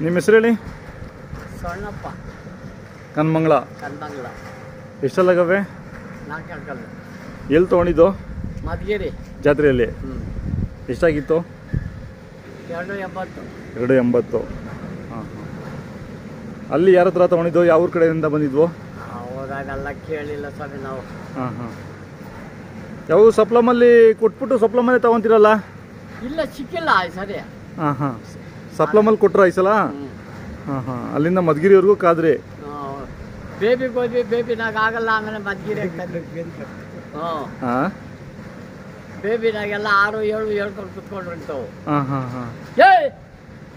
ನಿಮ್ಮ ಹೆಸರು ಹೇಳಿ? ಸಣ್ಣಪ್ಪ. ಕನ್ಮಂಗ್ಲ. ಎಷ್ಟಲ್ಲಾಗವೆ? 4 ಕಲ್ಲು. ಎಲ್ಲಿ ತೊಗೊಂಡಿದ್ದು? ಮಧುಗಿರಿ ಜಾತ್ರೆಯಲ್ಲಿ. ಎಷ್ಟಾಗಿತ್ತು? 280. 280. ಹಾಂ ಹಾಂ. ಅಲ್ಲಿ ಯಾರ ಹತ್ರ ತೊಗೊಂಡಿದ್ದು? ಯಾವ ಊರ ಕಡೆಯಿಂದ ಬಂದಿದ್ವು? ಅವಾಗೆಲ್ಲ ಕೇಳಿಲ್ಲ ಸ್ವಾಮಿ ನಾವು. ಹಾಂ ಹಾಂ. ಯಾವ ಸಪ್ಲಮಲ್ಲಿ ಕೊಟ್ಬಿಟ್ಟು ಸಪ್ಲಮಲ್ಲಿ ತೊಗೊತೀರಲ್ಲ? ಇಲ್ಲ, ಸಿಕ್ಕಿಲ್ಲ ಸರಿ. ಹಾಂ ಹಾಂ. ಸಪ್ಲಮಲ್ಲಿ ಕೊಟ್ಟರು ಈ ಸಲ? ಹಾಂ ಹಾಂ. ಅಲ್ಲಿಂದ ಮಧುಗಿರಿವರೆಗೂ ಕಾದ್ರಿ? ಬೇಬಿಗೆ ಹೋದ್ವಿ, ಬೇಬಿನಾಗ ಆಗಲ್ಲ, ಆಮೇಲೆ ಮಧುಗಿರಿ. ಹಾಂ. ಬೇಬಿನಾಗೆಲ್ಲ 6, 7 ಹೇಳ್ಕೊಂಡು ಕುತ್ಕೊಂಡಿರ್ತಾವೆ. ಹಾಂ ಹಾಂ ಹಾಂ.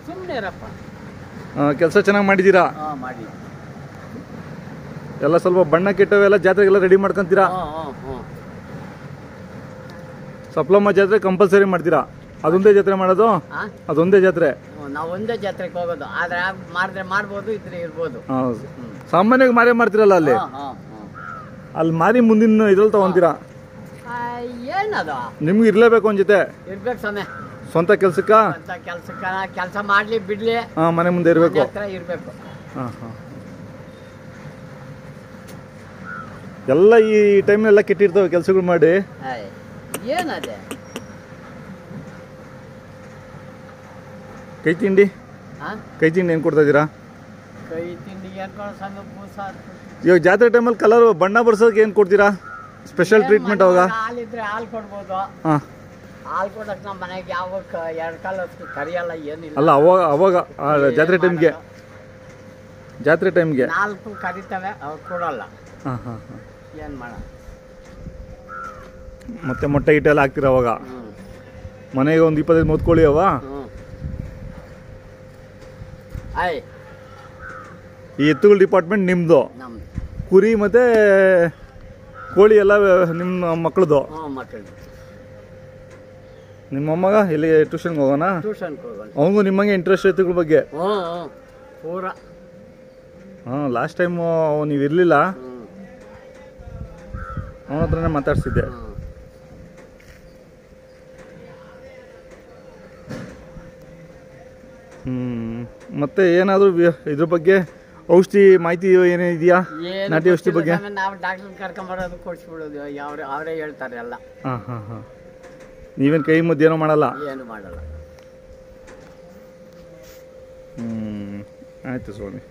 ಸುಮ್ಮನೆ ಇರಪ್ಪ. ಕೆಲಸ ಚೆನ್ನಾಗಿ ಮಾಡಿದ್ದೀರಾ? ಮಾಡಿ. ಎಲ್ಲ ಸ್ವಲ್ಪ ಬಣ್ಣ ಕೆಟ್ಟವೆಲ್ಲ ಜಾತ್ರೆಗೆಲ್ಲ ರೆಡಿ ಮಾಡ್ಕೊಂತೀರಾ? ಸಪ್ಲಮ್ಮ ಜಾತ್ರೆ ಕಂಪಲ್ಸರಿ ಮಾಡ್ತೀರಾ? ಅದೊಂದೇ ಜಾತ್ರೆ ಮಾಡೋದು? ಅದೊಂದೇ ಜಾತ್ರೆ? ನಾವು ಒಂದೇ ಜಾತ್ರೆಗೆ ಹೋಗೋದು. ಆದ್ರೆ ಮಾಡಿದ್ರೆ ಮಾಡ್ಬೋದು, ಇದ್ರೆ ಇರ್ಬೋದು. ಹೌದು. ಸಾಮಾನ್ಯವಾಗಿ ಮಾರೇ ಮಾಡ್ತೀರಲ್ಲ ಅಲ್ಲಿ? ಅಲ್ಲಿ ಮಾರಿ ಮುಂದಿನ ಇದ್ರಲ್ಲಿ ತಗೊಂತೀರಾ? ಏನದು ನಿಮ್ಗೆ ಇರ್ಲೇಬೇಕು ಒಂದ್ ಜೊತೆ? ಇರ್ಬೇಕು ಸಮಯ. ಸ್ವಂತ ಕೆಲ್ಸಕ್ಕ? ಕೆಲಸ ಮಾಡ್ಲಿ ಬಿಡ್ಲಿ ಮನೆ ಮುಂದೆ ಇರ್ಬೇಕು. ಇರ್ಬೇಕು. ಎಲ್ಲ ಈ ಟೈಮ್ನೆಲ್ಲ ಕೆಟ್ಟಿರ್ತವೆ ಕೆಲ್ಸಗಳು ಮಾಡಿ. ಏನದೆ ಕೈ ತಿಂಡಿ? ಕೈ ತಿಂಡಿ ಏನ್ ಕೊಡ್ತಾ ಇದೀರಾ? ಕೈ ತಿಂಡಿ ಇವಾಗ ಜಾತ್ರೆ ಟೈಮಲ್ಲಿ ಕಲರ್ ಬಣ್ಣ ಬರ್ಸೋಕೆ ಏನ್ ಕೊಡ್ತೀರಾ? ಸ್ಪೆಷಲ್ ಟ್ರೀಟ್ಮೆಂಟ್ ಅವಾಗ? ಹಾಲಿದ್ರೆ ಹಾಲು ಕೊಡ್ಬೋದು. ಹಾಲು ಕೊಡಕ್ ನಮ್ಮ ಮನೆಗೆ ಯಾವಾಗ 2 ಕಾಲ ಕರಿಯಲ್ಲ, ಏನಿಲ್ಲ. ಅಲ್ಲ ಅವಾಗ ಜಾತ್ರೆ ಟೈಮ್ಗೆ? ಜಾತ್ರೆ ಟೈಮ್ಗೆ 4 ಕರಿತವೆ, ಅವ್ರು ಕೊಡಲ್ಲ. ಏನ್ ಮಾಡ? ಮತ್ತೆ ಮೊಟ್ಟೆ ಗಿಟ್ಟೆ ಎಲ್ಲ ಹಾಕ್ತೀರ ಅವಾಗ? ಮನೆಗೆ ಒಂದು 25-30 ಕೋಳಿ ಅವ? ಈ ಎತ್ತುಗಳ ಡಿಪಾರ್ಟ್ಮೆಂಟ್ ನಿಮ್ದು? ಕುರಿ ಮತ್ತೆ ಕೋಳಿ ಎಲ್ಲ ನಿಮ್ಮ ಮಕ್ಕಳದು? ನಿಮ್ಮ ಮೊಮ್ಮಗ ಇಲ್ಲಿ ಟ್ಯೂಷನ್ಗೆ ಹೋಗೋಣ? ಅವನಿಗೂ ನಿಮ್ಮಂಗೆ ಇಂಟ್ರೆಸ್ಟ್ ಎತ್ತುಗಳ ಬಗ್ಗೆ? ಲಾಸ್ಟ್ ಟೈಮ್ ನೀವು ಇರಲಿಲ್ಲ, ಅವನ ಹತ್ರನೇ ಮಾತಾಡ್ಸಿದ್ದೆ. ಮತ್ತೆ ಏನಾದರೂ ಇದ್ರ ಬಗ್ಗೆ ಔಷಧಿ ಮಾಹಿತಿ ಏನೇನಿದೆಯಾ? ನಾಟಿ ಔಷಧಿ ಬಗ್ಗೆ? ನಾವು ಡಾಕ್ಟರ್ ಕರ್ಕೊಂಬರೋದು, ಕೊಡ್ಸ್ಬಿಡೋದು, ಅವರೇ ಹೇಳ್ತಾರೆ ಎಲ್ಲ. ಹಾಂ ಹಾಂ ಹಾಂ. ನೀವೇನು ಕೈ ಮುದ್ದು ಏನೋ ಮಾಡಲ್ಲ? ಏನು ಮಾಡಲ್ಲ. ಆಯಿತು ಸ್ವಾಮಿ.